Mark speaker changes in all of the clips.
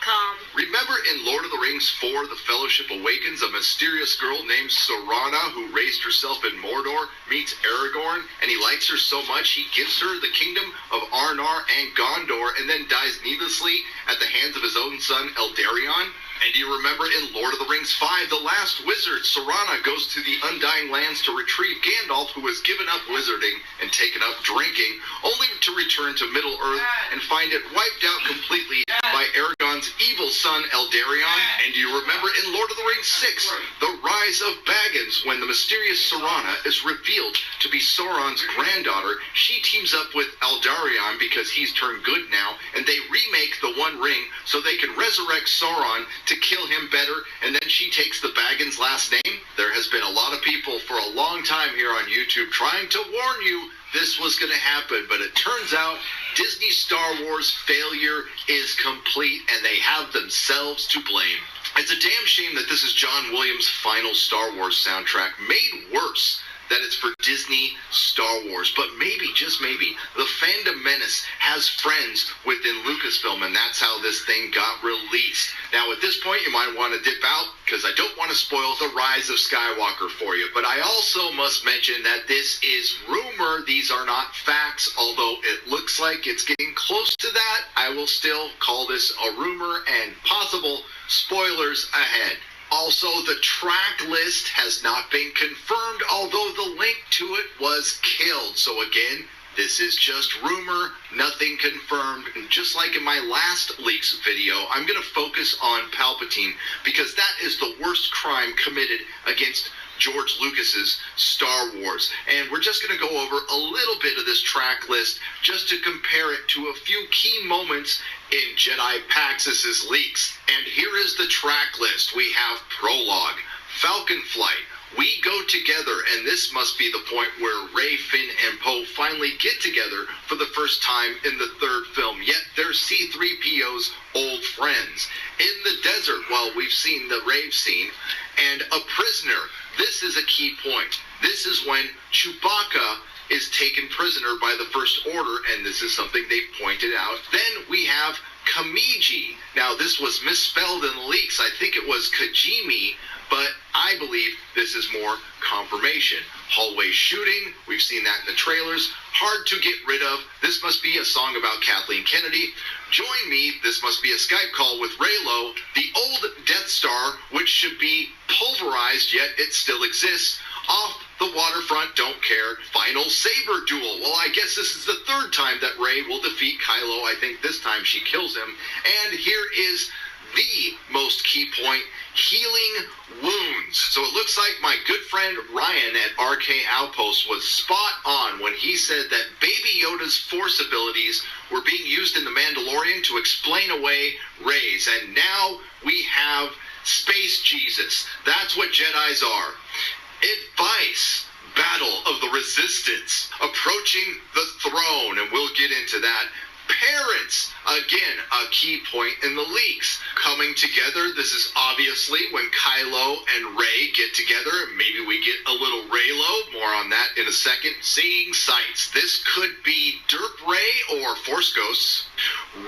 Speaker 1: nerdrotic.com.
Speaker 2: Remember in Lord of the Rings 4, The Fellowship Awakens, a mysterious girl named Sorana who raised herself in Mordor meets Aragorn, and he likes her so much he gives her the kingdom of Arnor and Gondor and then dies needlessly at the hands of his own son Eldarion? And do you remember in Lord of the Rings 5, The Last Wizard, Sorana goes to the Undying Lands to retrieve Gandalf, who has given up wizarding and taken up drinking, only to return to Middle-earth and find it wiped out completely by Aragorn's evil son Eldarion? And do you remember in Lord of the Rings 6, The Rise of Baggins, when the mysterious Sorana is revealed to be Sauron's granddaughter? She teams up with Eldarion because he's turned good now, and they remake the One Ring so they can resurrect Sauron to kill him better, and then she takes the Baggins last name. There has been a lot of people for a long time here on YouTube trying to warn you this was going to happen, but it turns out Disney Star Wars failure is complete, and they have themselves to blame. It's a damn shame that this is John Williams' final Star Wars soundtrack, made worse that it's for Disney Star Wars. But maybe, just maybe, the Fandom menace has friends within Lucasfilm, and that's how this thing got released. Now, at this point, you might want to dip out, because I don't want to spoil The Rise of Skywalker for you. But I also must mention that this is rumor. These are not facts, although it looks like it's getting close to that. I will still call this a rumor and possible spoilers ahead. Also, the track list has not been confirmed, although the link to it was killed. So again, this is just rumor, nothing confirmed. And just like in my last leaks video, I'm going to focus on Palpatine because that is the worst crime committed against George Lucas's Star Wars. And we're just going to go over a little bit of this track list just to compare it to a few key moments in Jedi Pax's leaks. And here is the track list. We have Prologue, Falcon Flight, We Go Together, and this must be the point where Rey, Finn, and Poe finally get together for the first time in the third film, yet they're C-3PO's old friends. In the desert, well, we've seen the rave scene, and A Prisoner. This is a key point. This is when Chewbacca is taken prisoner by the First Order, and this is something they've pointed out. Then we have Kamiji. Now, this was misspelled in the leaks. I think it was Kajimi, but I believe this is more confirmation. Hallway shooting, we've seen that in the trailers. Hard to get rid of. This must be a song about Kathleen Kennedy. Join me, this must be a Skype call with Reylo. The old Death Star, which should be pulverized, yet it still exists. Off the waterfront, don't care. Final saber duel. Well, I guess this is the third time that Rey will defeat Kylo. I think this time she kills him. And here is the most key point, healing wounds. So it looks like my good friend Ryan at RK Outpost was spot on when he said that Baby Yoda's Force abilities were being used in The Mandalorian to explain away Rey's. And now we have Space Jesus. That's what Jedis are. Advice, Battle of the Resistance, approaching the throne, and we'll get into that. Parents, again, a key point in the leaks. Coming together, this is obviously when Kylo and Rey get together. Maybe we get a little Reylo, more on that in a second. Seeing sights, this could be Derp Rey or Force Ghosts.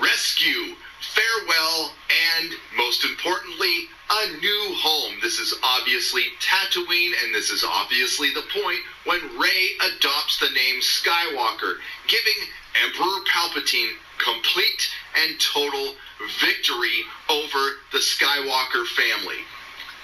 Speaker 2: Rescue, farewell, and most importantly, a new home. This is obviously Tatooine, and this is obviously the point when Rey adopts the name Skywalker, giving Emperor Palpatine complete and total victory over the Skywalker family.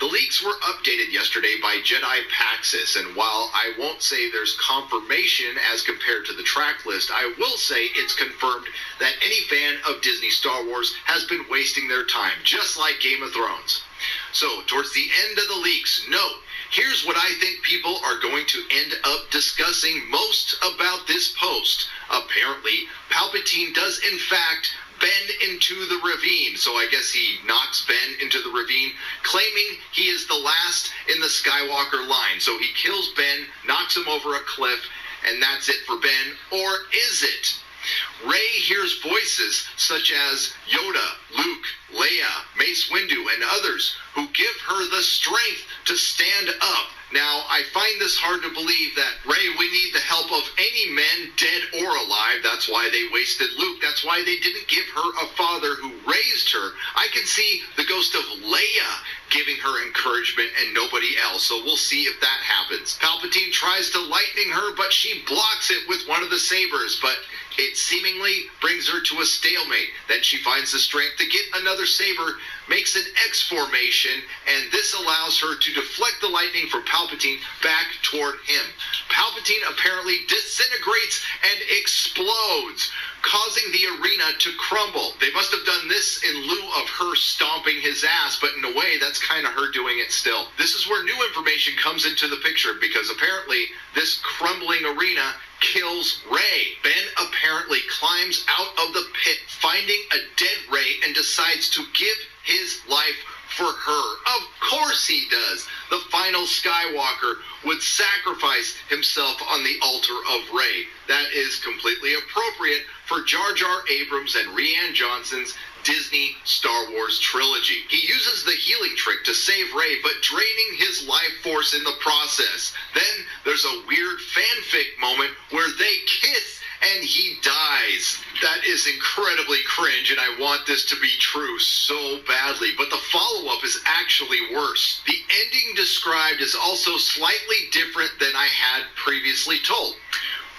Speaker 2: The leaks were updated yesterday by Jedi Paxis, and while I won't say there's confirmation as compared to the track list, I will say it's confirmed that any fan of Disney Star Wars has been wasting their time, just like Game of Thrones. So, towards the end of the leaks, note, here's what I think people are going to end up discussing most about this post. Apparently, Palpatine does in fact bend into the ravine. So I guess he knocks Ben into the ravine, claiming he is the last in the Skywalker line. So he kills Ben, knocks him over a cliff, and that's it for Ben. Or is it? Rey hears voices such as Yoda, Luke, Leia, Mace Windu, and others who give her the strength to stand up. Now, I find this hard to believe that, Rey, we need the help of any men, dead or alive. That's why they wasted Luke. That's why they didn't give her a father who raised her. I can see the ghost of Leia giving her encouragement and nobody else, so we'll see if that happens. Palpatine tries to lightning her, but she blocks it with one of the sabers, but it seemingly brings her to a stalemate. Then she finds the strength to get another saber, makes an X formation, and this allows her to deflect the lightning from Palpatine back toward him. Palpatine apparently disintegrates and explodes, causing the arena to crumble. They must have done this in lieu of her stomping his ass, but in a way, that's kind of her doing it still. This is where new information comes into the picture, because apparently this crumbling arena kills Rey. Ben apparently climbs out of the pit, finding a dead Rey, and decides to give his life for her. Of course he does. The final Skywalker would sacrifice himself on the altar of Rey. That is completely appropriate for Jar Jar Abrams and Rian Johnson's Disney Star Wars trilogy. He uses the healing trick to save Rey, but draining his life force in the process. Then there's a weird fanfic moment where they kiss and he dies. That is incredibly cringe, and I want this to be true so badly, but the follow-up is actually worse. The ending described is also slightly different than I had previously told.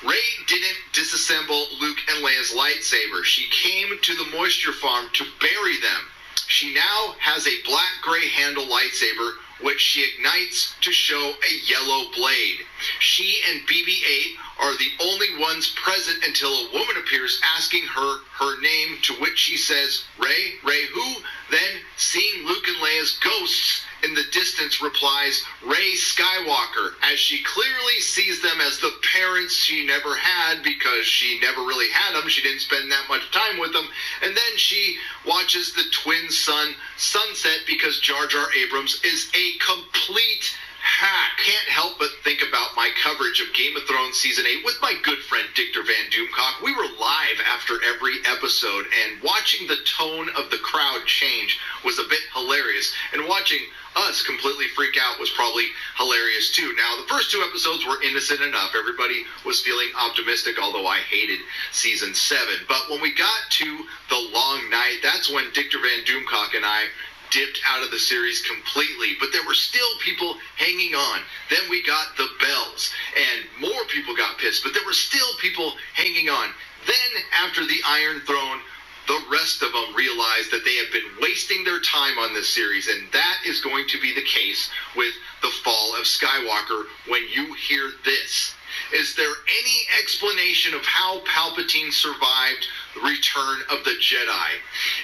Speaker 2: Rey didn't disassemble Luke and Leia's lightsaber. She came to the moisture farm to bury them. She now has a black-gray handle lightsaber, which she ignites to show a yellow blade. She and BB-8 are the only ones present until a woman appears asking her her name, to which she says, Rey? Rey who? Then, seeing Luke and Leia's ghosts in the distance, replies, Rey Skywalker, as she clearly sees them as the parents she never had, because she never really had them. She didn't spend that much time with them. And then she watches the twin sun sunset because Jar Jar Abrams is a complete hack. Can't help but think about my coverage of Game of Thrones Season 8 with my good friend Dictor Van Doomcock. We were live after every episode, and watching the tone of the crowd change was a bit hilarious, and watching us completely freak out was probably hilarious too. Now, the first two episodes were innocent enough. Everybody was feeling optimistic, although I hated Season 7. But when we got to The Long Night, that's when Dictor Van Doomcock and I dipped out of the series completely, but there were still people hanging on. Then we got the bells, and more people got pissed, but there were still people hanging on. Then, after the Iron Throne, the rest of them realized that they had been wasting their time on this series, and that is going to be the case with The Fall of Skywalker when you hear this. Is there any explanation of how Palpatine survived the return of the Jedi?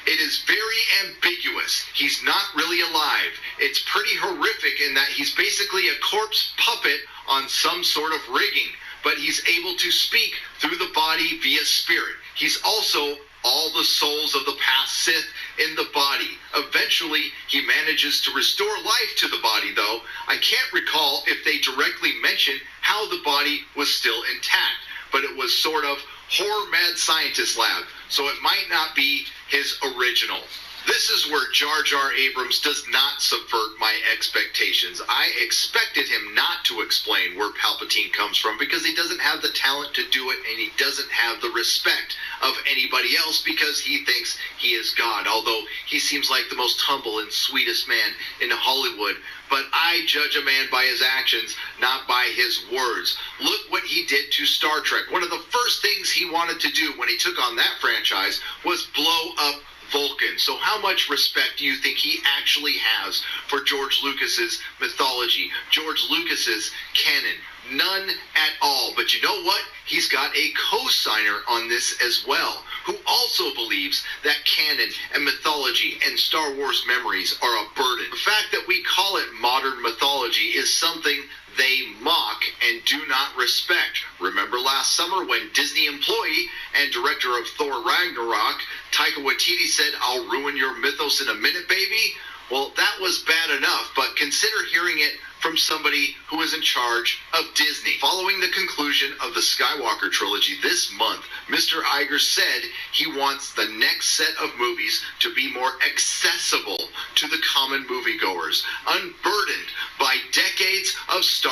Speaker 2: It is very ambiguous. He's not really alive. It's pretty horrific in that he's basically a corpse puppet on some sort of rigging, but he's able to speak through the body via spirit. He's also all the souls of the past Sith in the body. Eventually, he manages to restore life to the body, though. I can't recall if they directly mention how the body was still intact, but it was sort of horror mad scientist lab, so it might not be his original. This is where Jar Jar Abrams does not subvert my expectations. I expected him not to explain where Palpatine comes from because he doesn't have the talent to do it, and he doesn't have the respect of anybody else because he thinks he is God, although he seems like the most humble and sweetest man in Hollywood. But I judge a man by his actions, not by his words. Look what he did to Star Trek. One of the first things he wanted to do when he took on that franchise was blow up Vulcan. So how much respect do you think he actually has for George Lucas's mythology, George Lucas's canon? None at all. But you know what? He's got a co-signer on this as well, who also believes that canon and mythology and Star Wars memories are a burden. The fact that we call it modern mythology is something they mock and do not respect. Remember last summer when Disney employee and director of Thor Ragnarok, Taika Waititi, said, "I'll ruin your mythos in a minute, baby"? Well, that was bad enough, but consider hearing it from somebody who is in charge of Disney. Following the conclusion of the Skywalker trilogy this month, Mr. Iger said he wants the next set of movies to be more accessible to the common moviegoers, unburdened by decades of Star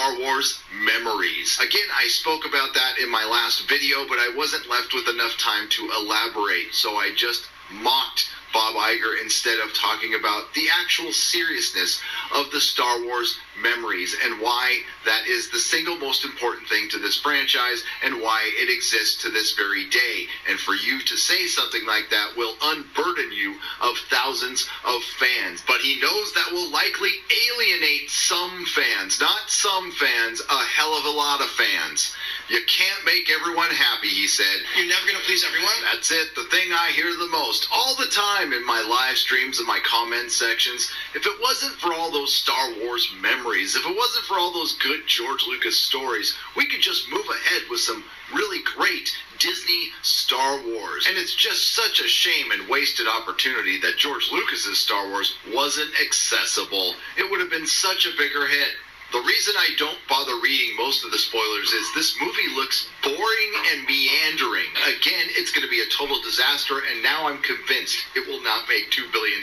Speaker 2: memories. Again, I spoke about that in my last video, but I wasn't left with enough time to elaborate, so I just mocked Bob Iger instead of talking about the actual seriousness of the Star Wars memories and why that is the single most important thing to this franchise and why it exists to this very day. And for you to say something like that will unburden you of thousands of fans. But he knows that will likely alienate some fans. Not some fans, a hell of a lot of fans. You can't make everyone happy, he said.
Speaker 1: You're never going to please everyone?
Speaker 2: That's it, the thing I hear the most, all the time in my live streams and my comment sections. If it wasn't for all those Star Wars memories, if it wasn't for all those good George Lucas stories, we could just move ahead with some really great Disney Star Wars. And it's just such a shame and wasted opportunity that George Lucas's Star Wars wasn't accessible. It would have been such a bigger hit. The reason I don't bother reading most of the spoilers is this movie looks boring and meandering. Again, it's going to be a total disaster, and now I'm convinced it will not make $2 billion.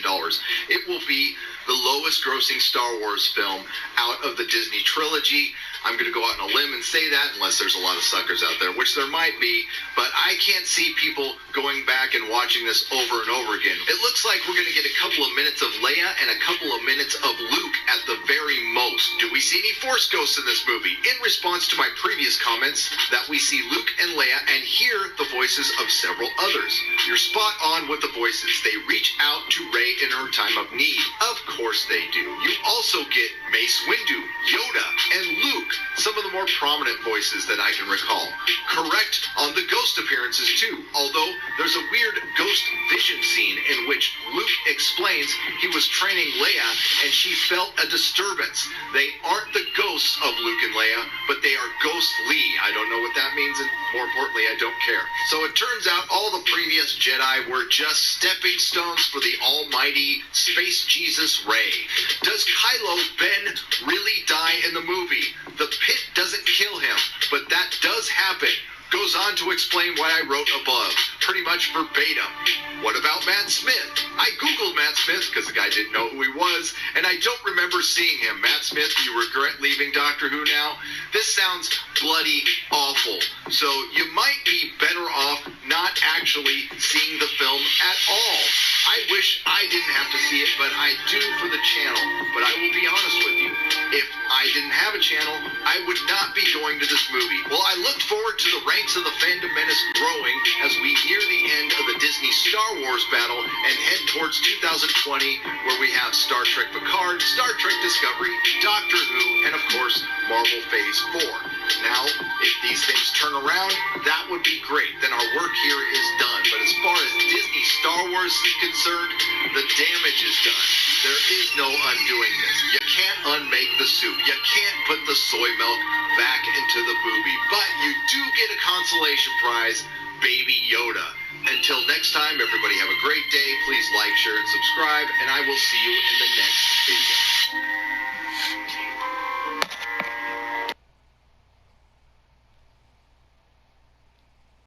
Speaker 2: It will be the lowest grossing Star Wars film out of the Disney trilogy. I'm going to go out on a limb and say that, unless there's a lot of suckers out there, which there might be, but I can't see people going back and watching this over and over again. It looks like we're going to get a couple of minutes of Leia and a couple of minutes of Luke at the very most. Do we see any Force ghosts in this movie? In response to my previous comments that we see Luke and Leia and hear the voices of several others. You're spot on with the voices. They reach out to Rey in her time of need. Of course they do. You also get Mace Windu, Yoda, and Luke, some of the more prominent voices that I can recall. Correct on the ghost appearances too, although there's a weird ghost vision scene in which Luke explains he was training Leia and she felt a disturbance. They aren't the ghosts of Luke and Leia, but they are ghostly. I don't know what that means, and more importantly, I don't care. So it turns out all the previous Jedi were just stepping stones for the almighty Space Jesus Rey. Does Kylo Ben really die in the movie? The pit doesn't kill him, but that does happen. Goes on to explain what I wrote above, pretty much verbatim. What about Matt Smith? I googled Matt Smith because the guy didn't know who he was, and I don't remember seeing him. Matt Smith, you regret leaving Doctor Who now? This sounds bloody awful. So you might be better off not actually seeing the film at all. I wish I didn't have to see it, but I do for the channel. But I will be honest with you, if I didn't have a channel, I would not be going to this movie. Well, I looked forward to the ranks of the Fandom menace growing as we near the end of the Disney Star Wars battle and head towards 2020, where we have Star Trek Picard, Star Trek Discovery, Doctor Who, and of course, Marvel Phase 4. Now, if these things turn around, that would be great. Then our work here is done. But as far as Disney Star Wars is concerned, the damage is done. There is no undoing this. You can't unmake the soup. You can't put the soy milk back into the movie. But you do get a consolation prize, Baby Yoda. Until next time, everybody have a great day. Please like, share, and subscribe, and I will see you in the next video.